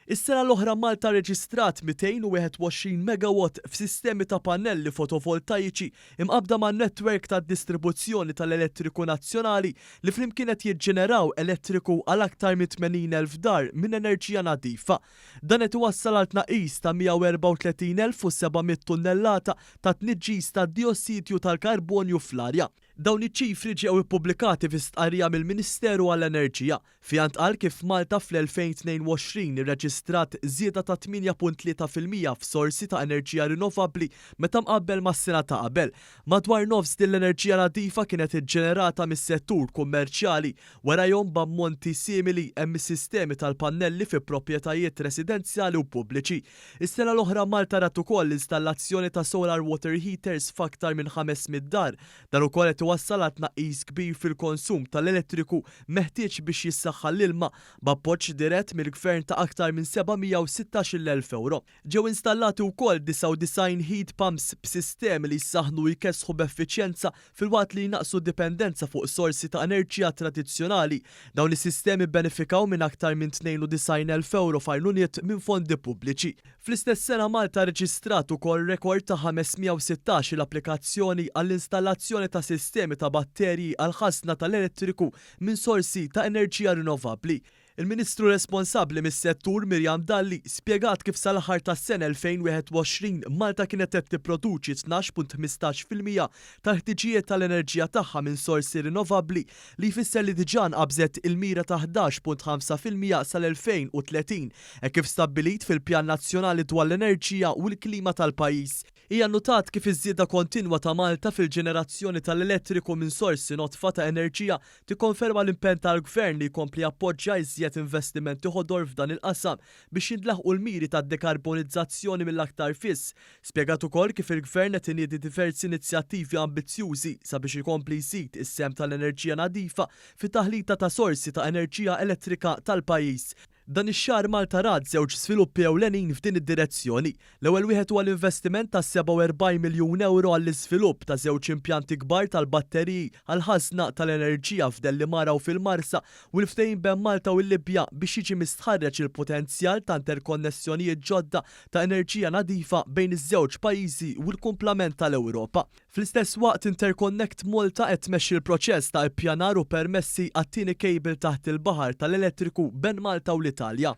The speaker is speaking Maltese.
Is-sena l-oħra Malta reġistrat 221 megawatt f'sistemi ta' pannelli fotovoltaiċi imqabda man netwerk ta' distribuzzjoni tal-elettriku nazzjonali li flimkien qed jiġġeneraw elettriku għal aktar minn 80,000 dar minn enerġija nadifa. Dan qed iwassal għal tnaqqis ta' 134,700 tunnellata ta' tniġġis ta' diossidju tal-karbonju fl-arja. Dawn iċ-ċifri ġew ippubblikati fi stqarrija mill-Ministeru għall-Enerġija fejn ntqal kif Malta fl-2022 irreġistrat żieda ta' 8.3% f'sorsi ta' enerġija rinnovabbli meta mqabbel mas-sena ta' qabel. Madwar nofs din l-enerġija nadifa kienet iġġenerata mis-settur kummerċjali warajhom b'ammonti simili hemm is-sistemi tal-pannelli fi proprjetajiet residenzjali u pubbliċi. Is-sena l-oħra Malta rat ukoll l-installazzjoni ta' solar water heaters f'aktar minn 500 dar. Dan ukoll qed iwassal għal tnaqqis kbir fil-konsum tal-elettriku meħtieġ biex jissaħħa l-ilma b'appoġġ dirett mill-Gvern ta' aktar minn 716,000 euro. Ġew installati wkoll 99 heat pumps b'sistemi li jsaħħnu jkessħu b'effiċjenza filwaqt li jnaqsu dipendenza fuq sorsi ta' enerġija tradizzjonali. Dawn is-sistemi benefikaw minn aktar minn 92,000 euro f'għajnuniet minn fondi pubbliċi. Fl-istess sena Malta reġistrat ukoll rekord ta' 516 l-applikazzjoni għall-installazzjoni ta' sistemi ta' batterji għal ħasna tal-elettriku minn sorsi ta' enerġija rinnovabbli. Il-Ministru responsabbli mis-settur Mirjam Dalli spjegat kif sal-aħħar tas-sena 2021 Malta kienet qed tipproduċi 12.15% tal-ħtiġijiet tal-enerġija tagħha minn sorsi rinnovabbli li jfisser li diġà nqabżet il-mira ta' 11.5% sal-2030 kif stabbilit fil-Pjan Nazzjonali dwar l-Enerġija u l-Klima tal-pajjiż. Hija notat kif iż-żieda kontinwa ta' Malta fil-ġenerazzjoni tal-elettriku minn sorsi notfa ta' enerġija tikkonferma l-impenn tal-Gvern li jkompli appoġġja iżjed investimenti ħodor f'dan il-qasam biex jintlaħqu l-miri tad-dekarbonizzazzjoni mill-aktar fiss. Spjegat ukoll kif il-Gvern qed iniedi diversi inizjattivi ambizzjużi sabiex ikompli jżid is-sehem tal-enerġija nadifa fit-taħlita ta' sorsi ta' enerġija elettrika tal-pajjiż. Dan ix-xahar Malta rat żewġ sviluppi ewlenin f'din id-direzzjoni. L-ewwel wieħed huwa l-investiment ta' 47 miljun euro għall-iżvilupp ta' żewġ impjanti kbar tal-batteriji għal ħażna tal-enerġija f'Dellimara u fil-Marsa u l-ftehim bejn Malta u l-Libja biex jiġi mistħarreġ il-potenzjal ta' interkonnessjonijiet ġodda ta' enerġija nadifa bejn iż-żewġ pajjiżi u l-kumplament tal-Ewropa. Fl-istess waqt Interconnect Malta qed tmexxi l-proċess ta' ippjanar u permessi għat-tieni kejbil taħt il-baħar tal-elettriku bejn Malta u l-Italja.